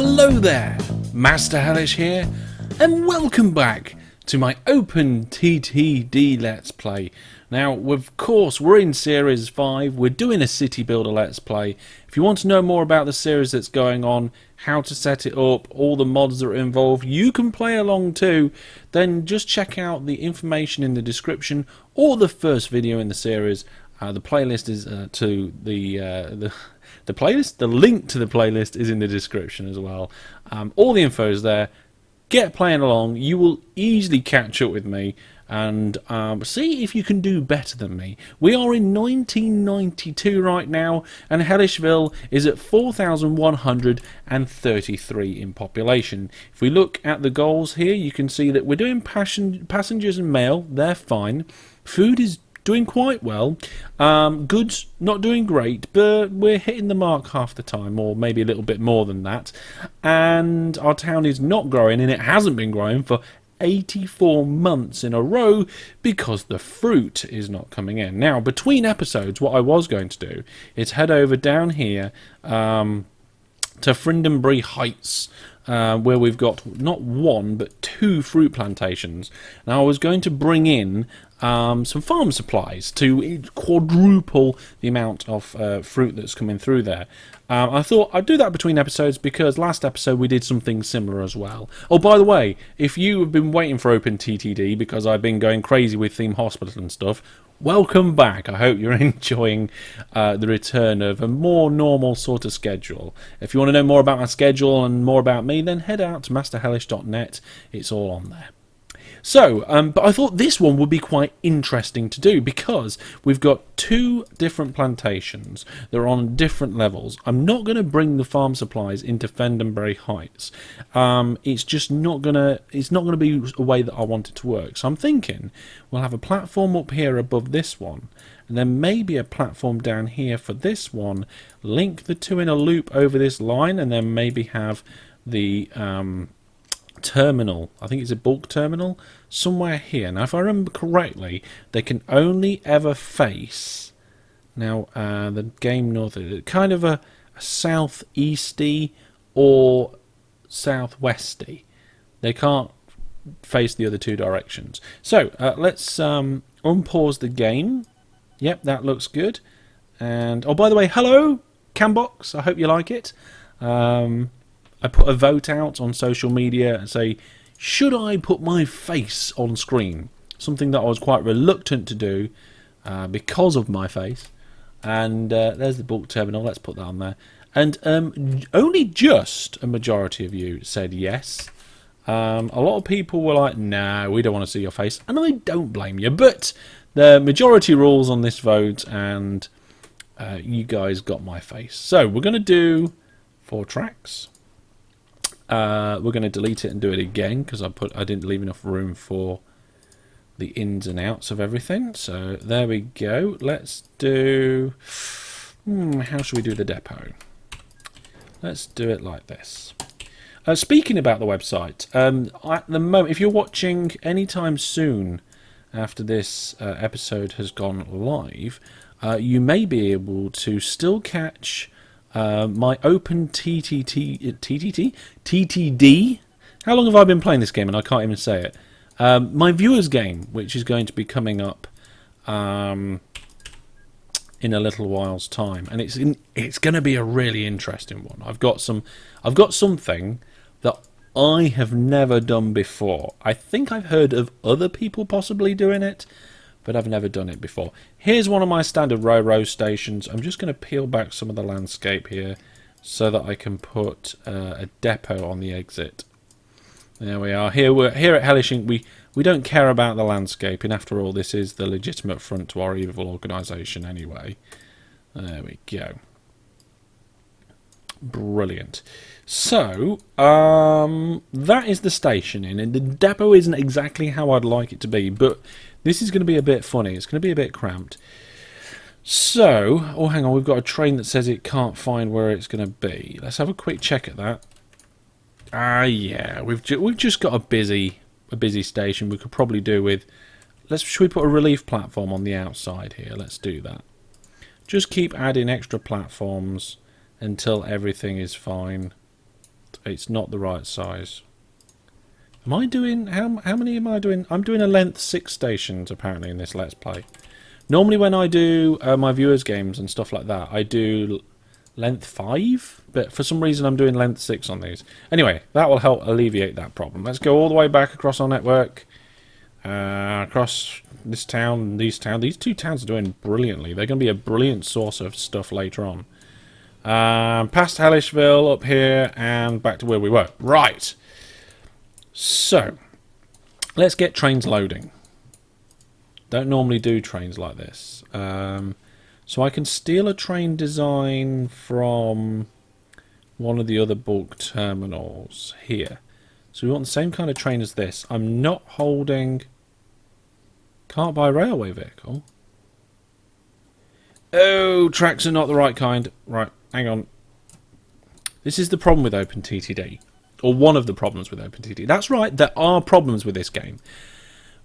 Hello there, Master Hellish here, and welcome back to my OpenTTD Let's Play. Now, of course, we're in Series 5, we're doing a City Builder Let's Play. If you want to know more about the series that's going on, how to set it up, all the mods that are involved, you can play along too, then just check out the information in the description or the first video in the series. The playlist is to the playlist. The link to the playlist is in the description as well. All the info is there. Get playing along. You will easily catch up with me and see if you can do better than me. We are in 1992 right now, and Hellishville is at 4,133 in population. If we look at the goals here, you can see that we're doing passengers and mail. They're fine. Food is doing quite well. Goods not doing great, but we're hitting the mark half the time, or maybe a little bit more than that. And our town is not growing, and it hasn't been growing for 84 months in a row because the fruit is not coming in. Now, between episodes, what I was going to do is head over down here to Frindonbury Heights, where we've got not one but two fruit plantations. Now, I was going to bring in some farm supplies to quadruple the amount of fruit that's coming through there. I thought I'd do that between episodes because last episode we did something similar as well. Oh, by the way, if you have been waiting for OpenTTD because I've been going crazy with Theme Hospital and stuff, welcome back. I hope you're enjoying the return of a more normal sort of schedule. If you want to know more about my schedule and more about me, then head out to masterhellish.net. It's all on there. So, but I thought this one would be quite interesting to do because we've got two different plantations. They're on different levels. I'm not going to bring the farm supplies into Frindonbury Heights. It's just not going to. It's not going to be a way that I want it to work. So I'm thinking we'll have a platform up here above this one, and then maybe a platform down here for this one. Link the two in a loop over this line, and then maybe have the terminal, I think it's a bulk terminal, somewhere here. Now, if I remember correctly, they can only ever face, now the game north, kind of a southeasty or southwesty. They can't face the other two directions. So let's unpause the game. Yep, that looks good. And oh, by the way, hello Cambox, I hope you like it. I put a vote out on social media and say, should I put my face on screen? Something that I was quite reluctant to do because of my face. And there's the bulk terminal. Let's put that on there. And only just a majority of you said yes. A lot of people were like, no, we don't want to see your face. And I don't blame you. But the majority rules on this vote, and you guys got my face. So we're going to do 4 tracks. We're going to delete it and do it again because I didn't leave enough room for the ins and outs of everything. So there we go. Let's do. How should we do the depot? Let's do it like this. Speaking about the website, at the moment, if you're watching anytime soon after this episode has gone live, you may be able to still catch my OpenTTD. How long have I been playing this game and I can't even say it? My viewers game, which is going to be coming up in a little while's time, and it's going to be a really interesting one. I've got something that I have never done before. I think I've heard of other people possibly doing it, but I've never done it before. Here's one of my standard railroad stations. I'm just going to peel back some of the landscape here so that I can put a depot on the exit. There we are. Here at Hellish Inc. We don't care about the landscape, and after all, this is the legitimate front to our evil organisation anyway. There we go. Brilliant. So, that is the stationing, and the depot isn't exactly how I'd like it to be, but this is going to be a bit funny. It's going to be a bit cramped. So, oh, hang on, we've got a train that says it can't find where it's going to be. Let's have a quick check at that. Yeah, we've just got a busy station. We could probably do with. Should we put a relief platform on the outside here? Let's do that. Just keep adding extra platforms until everything is fine. It's not the right size. Am I doing... How many am I doing? I'm doing a length 6 stations, apparently, in this Let's Play. Normally when I do my viewers' games and stuff like that, I do length 5. But for some reason, I'm doing length 6 on these. Anyway, that will help alleviate that problem. Let's go all the way back across our network. Across this town, these towns. These two towns are doing brilliantly. They're going to be a brilliant source of stuff later on. Past Hellishville, up here, and back to where we were. Right. So, let's get trains loading. Don't normally do trains like this. So I can steal a train design from one of the other bulk terminals here. So we want the same kind of train as this. I'm not holding... Can't buy railway vehicle. Oh, tracks are not the right kind. Right, hang on. This is the problem with OpenTTD. Or one of the problems with OpenTTD. That's right, there are problems with this game.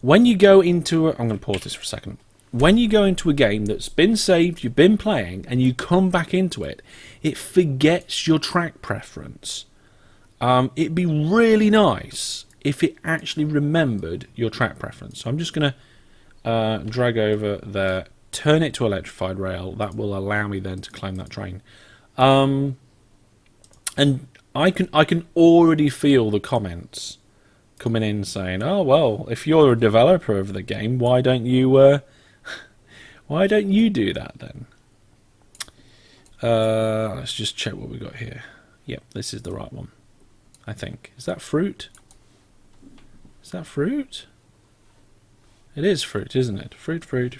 When you go into... I'm going to pause this for a second. When you go into a game that's been saved, you've been playing, and you come back into it, it forgets your track preference. It'd be really nice if it actually remembered your track preference. So I'm just going to drag over there, turn it to electrified rail. That will allow me then to claim that train. And I can already feel the comments coming in saying, "Oh well, if you're a developer of the game, why don't you do that then?" Let's just check what we got here. Yep, this is the right one. I think. Is that fruit? Is that fruit? It is fruit, isn't it? Fruit, fruity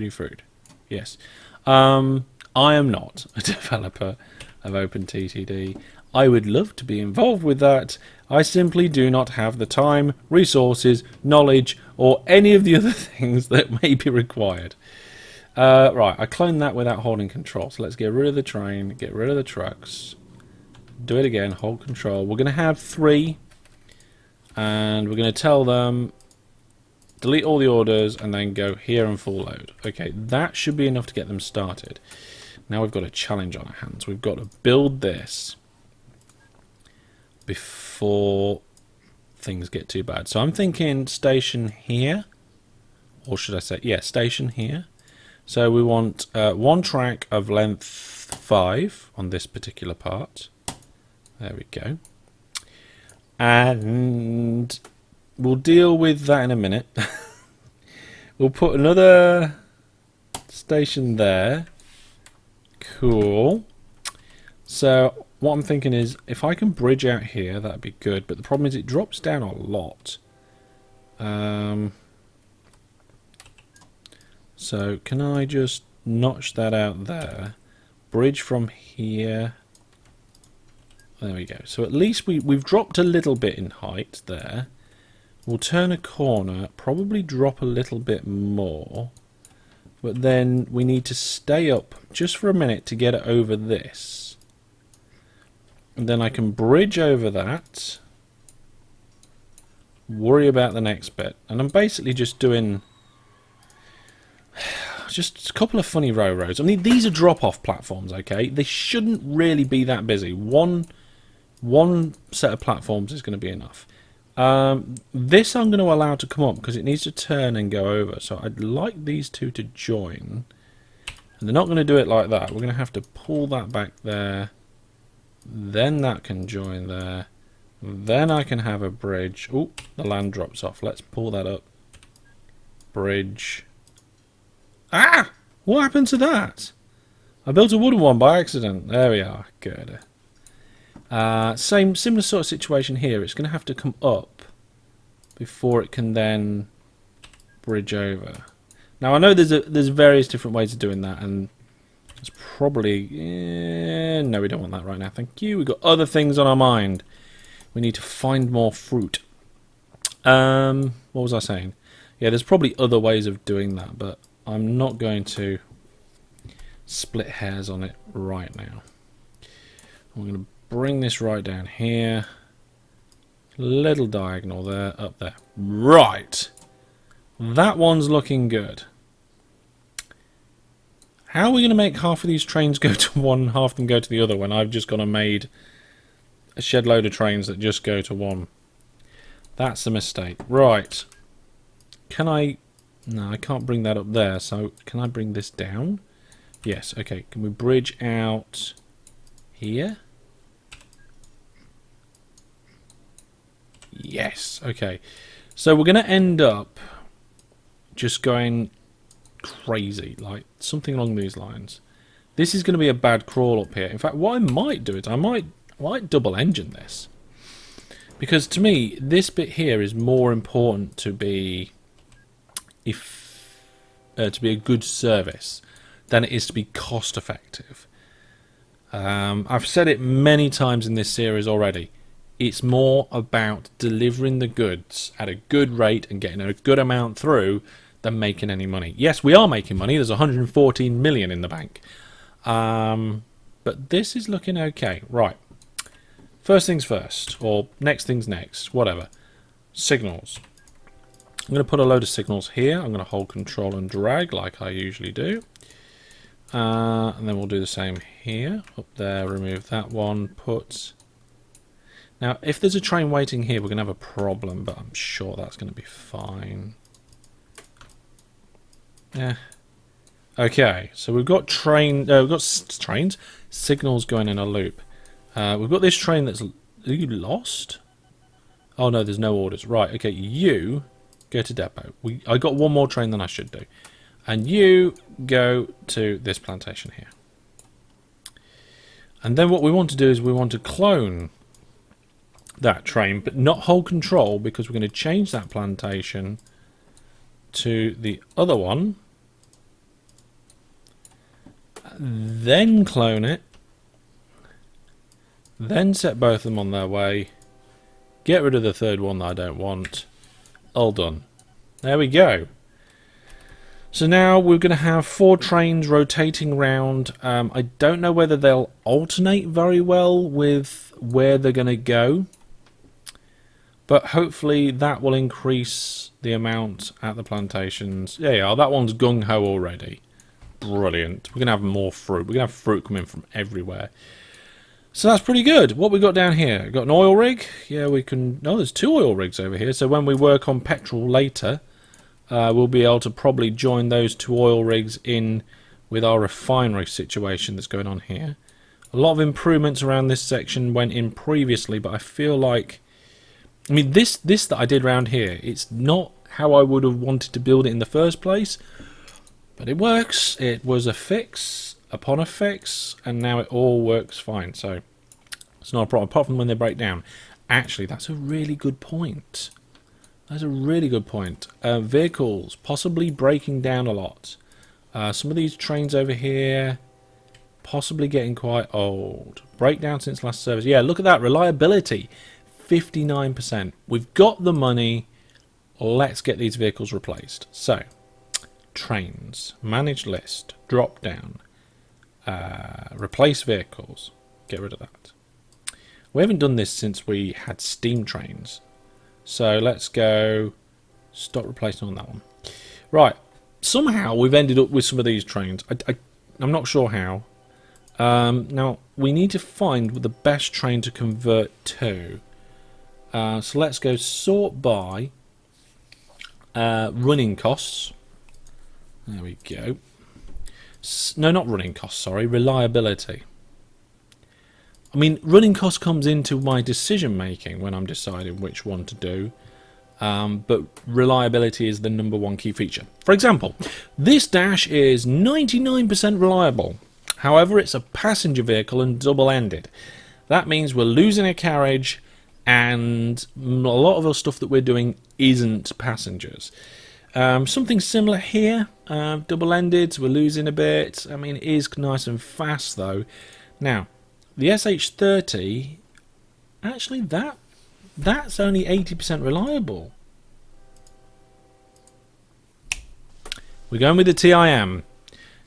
fruit. Yes. I am not a developer of OpenTTD. I would love to be involved with that. I simply do not have the time, resources, knowledge, or any of the other things that may be required. Right, I cloned that without holding control. So let's get rid of the train, get rid of the trucks. Do it again, hold control. We're going to have 3. And we're going to tell them, delete all the orders, and then go here and full load. Okay, that should be enough to get them started. Now we've got a challenge on our hands. We've got to build this before things get too bad. So I'm thinking station here. Or should I say, yeah, station here. So we want 1 track of length 5 on this particular part. There we go. And we'll deal with that in a minute. We'll put another station there. Cool. So what I'm thinking is, if I can bridge out here, that'd be good. But the problem is it drops down a lot. So can I just notch that out there? Bridge from here. There we go. So at least we've dropped a little bit in height there. We'll turn a corner, probably drop a little bit more. But then we need to stay up just for a minute to get it over this. And then I can bridge over that. Worry about the next bit. And I'm basically just doing just a couple of funny roads. I mean, these are drop-off platforms, okay? They shouldn't really be that busy. One set of platforms is going to be enough. This I'm going to allow to come up because it needs to turn and go over. So I'd like these two to join. And they're not going to do it like that. We're going to have to pull that back there. Then that can join there. Then I can have a bridge. Oh, the land drops off. Let's pull that up. Bridge. Ah! What happened to that? I built a wooden one by accident. There we are. Good. Similar sort of situation here. It's going to have to come up before it can then bridge over. Now I know there's various different ways of doing that, and it's probably no, we don't want that right now. Thank you. We've got other things on our mind. We need to find more fruit. What was I saying? Yeah, there's probably other ways of doing that, but I'm not going to split hairs on it right now. I'm going to bring this right down here. Little diagonal there, up there. Right. That one's looking good. How are we going to make half of these trains go to one, half of them go to the other when I've just gone and made a shed load of trains that just go to one. That's a mistake. Right. Can I... No, I can't bring that up there. So can I bring this down? Yes. Okay. Can we bridge out here? Yes. Okay. So we're going to end up just going crazy. Like something along these lines. This is going to be a bad crawl up here. In fact, what I might do is I might double engine this. Because to me, this bit here is more important to be to be a good service than it is to be cost effective. I've said it many times in this series already. It's more about delivering the goods at a good rate and getting a good amount through than making any money. Yes, we are making money. There's 114 million in the bank. But this is looking okay. Right. First things first, or next things next, whatever. Signals. I'm going to put a load of signals here. I'm going to hold control and drag like I usually do. And then we'll do the same here. Up there, remove that one, put... Now, if there's a train waiting here, we're going to have a problem, but I'm sure that's going to be fine. Yeah. Okay, so we've got trains, signals going in a loop. We've got this train that's... Are you lost? Oh no, there's no orders. Right, okay, you go to depot. I got one more train than I should do. And you go to this plantation here. And then what we want to do is we want to clone that train, but not hold control, because we're going to change that plantation to the other one. Then clone it. Then set both of them on their way. Get rid of the third one that I don't want. All done. There we go. So now we're going to have 4 trains rotating round. I don't know whether they'll alternate very well with where they're going to go. But hopefully that will increase the amount at the plantations. There you are. That one's gung-ho already. Brilliant. We're going to have more fruit. We're going to have fruit coming from everywhere. So that's pretty good. What we got down here? Got an oil rig. Yeah, we can... No, there's 2 oil rigs over here. So when we work on petrol later, we'll be able to probably join those 2 oil rigs in with our refinery situation that's going on here. A lot of improvements around this section went in previously, but I feel like... I mean, this that I did around here, it's not how I would have wanted to build it in the first place, but it works. It was a fix upon a fix, and now it all works fine. So it's not a problem, apart from when they break down. Actually, that's a really good point. That's a really good point. Vehicles possibly breaking down a lot. Some of these trains over here possibly getting quite old. Breakdown since last service. Yeah, look at that. Reliability, 59%. We've got the money. Let's get these vehicles replaced. So, trains, manage list, drop down, replace vehicles, get rid of that. We haven't done this since we had steam trains. So let's go stop replacing on that one. Right, somehow we've ended up with some of these trains. I'm not sure how. Now, we need to find the best train to convert to. So let's go sort by running costs. There we go. No, not running costs, sorry, reliability. I mean, running cost comes into my decision making when I'm deciding which one to do, but reliability is the #1 key feature. For example, this dash is 99% reliable. However, it's a passenger vehicle and double-ended. That means we're losing a carriage, and a lot of the stuff that we're doing isn't passengers. Something similar here, double-ended, we're losing a bit. I mean, it is nice and fast though. Now, the SH30, actually that's only 80% reliable. We're going with the TIM.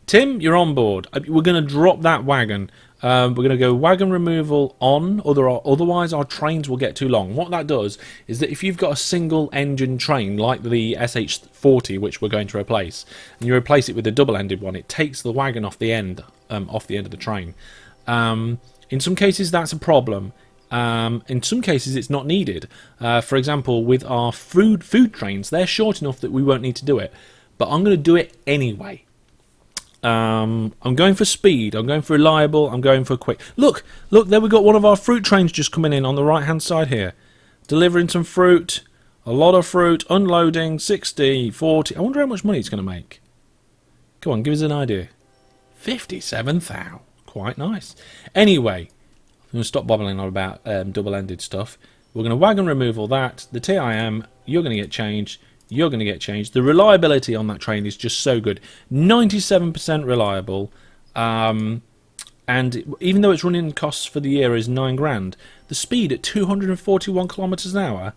Tim, you're on board. We're going to drop that wagon. We're going to go wagon removal on, otherwise our trains will get too long. What that does is that if you've got a single engine train like the SH40, which we're going to replace, and you replace it with a double-ended one, it takes the wagon off the end of the train. In some cases that's a problem. In some cases, it's not needed. For example, with our food trains, they're short enough that we won't need to do it. But I'm going to do it anyway. I'm going for speed. I'm going for reliable. I'm going for quick. Look, there we got one of our fruit trains just coming in on the right-hand side here. Delivering some fruit. A lot of fruit. Unloading. 60, 40. I wonder how much money it's going to make. Come on, give us an idea. 57,000. Quite nice. Anyway, I'm going to stop bobbling on about double-ended stuff. We're going to wagon remove all that. The TIM, you're going to get changed. You're going to get changed. The reliability on that train is just so good. 97% reliable. And even though its running costs for the year is 9 grand, the speed at 241 kilometers an hour,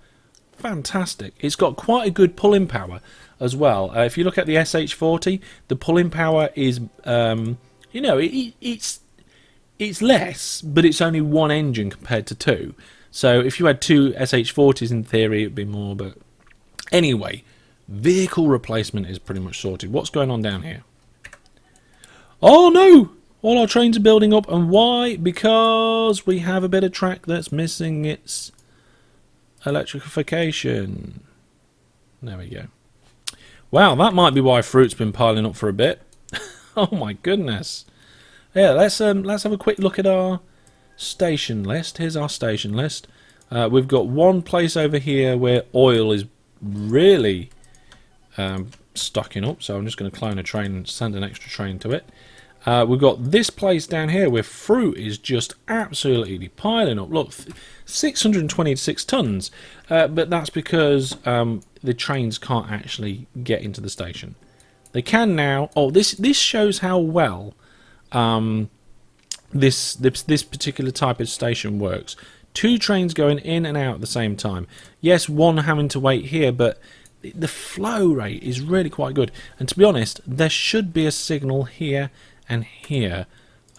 fantastic. It's got quite a good pulling power as well. If you look at the SH40, the pulling power is, you know, it's less, but it's only one engine compared to two. So if you had two SH40s, in theory, it'd be more. But anyway, vehicle replacement is pretty much sorted. What's going on down here? Oh no! All our trains are building up, and why? Because we have a bit of track that's missing its electrification. There we go. Wow, that might be why fruit's been piling up for a bit. Oh my goodness. Yeah, let's have a quick look at our station list. Here's our station list. We've got one place over here where oil is really stocking up, so I'm just going to clone a train and send an extra train to it. We've got this place down here where fruit is just absolutely piling up. Look, 626 tons, but that's because the trains can't actually get into the station. They can now. Oh, this shows how well this particular type of station works. Two trains going in and out at the same time. Yes, one having to wait here, but the flow rate is really quite good. And to be honest, there should be a signal here and here.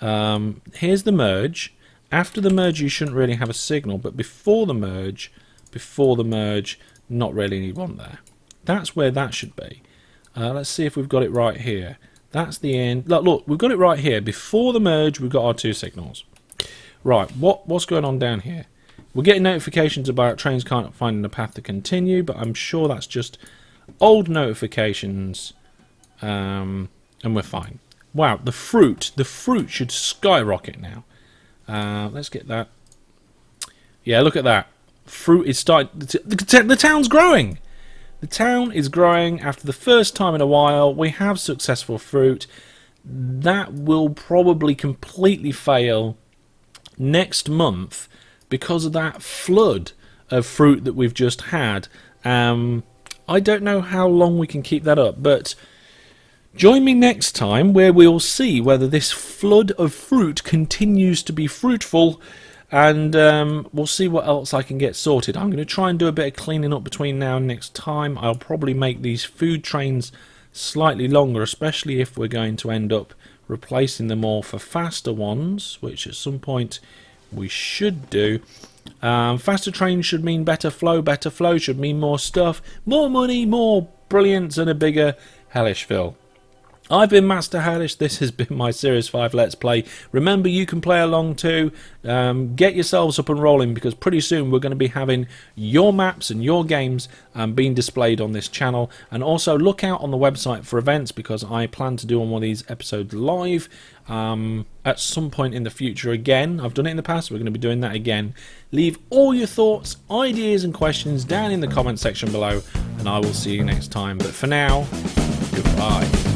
Here's the merge. After the merge, you shouldn't really have a signal, but before the merge, not really need one there. That's where that should be. Let's see if we've got it right here. That's the end. Look, we've got it right here. Before the merge, we've got our two signals. Right, what's going on down here? We're getting notifications about trains can't find a path to continue, but I'm sure that's just old notifications, and we're fine. Wow, the fruit should skyrocket now. Let's get that. Yeah, look at that. Fruit is starting. The town's growing. The town is growing after the first time in a while. We have successful fruit. That will probably completely fail next month because of that flood of fruit that we've just had. I don't know how long we can keep that up, but join me next time where we'll see whether this flood of fruit continues to be fruitful, and we'll see what else I can get sorted. I'm going to try and do a bit of cleaning up between now and next time. I'll probably make these food trains slightly longer, especially if we're going to end up replacing them all for faster ones, which at some point we should do. Faster trains should mean better flow should mean more stuff, more money, more brilliance, and a bigger Hellishville. I've been Master Hellish. This has been my Series 5 Let's Play. Remember, you can play along too. Get yourselves up and rolling, because pretty soon we're going to be having your maps and your games being displayed on this channel. And also look out on the website for events, because I plan to do one of these episodes live at some point in the future again. I've done it in the past. We're going to be doing that again. Leave all your thoughts, ideas and questions down in the comment section below, and I will see you next time. But for now, goodbye.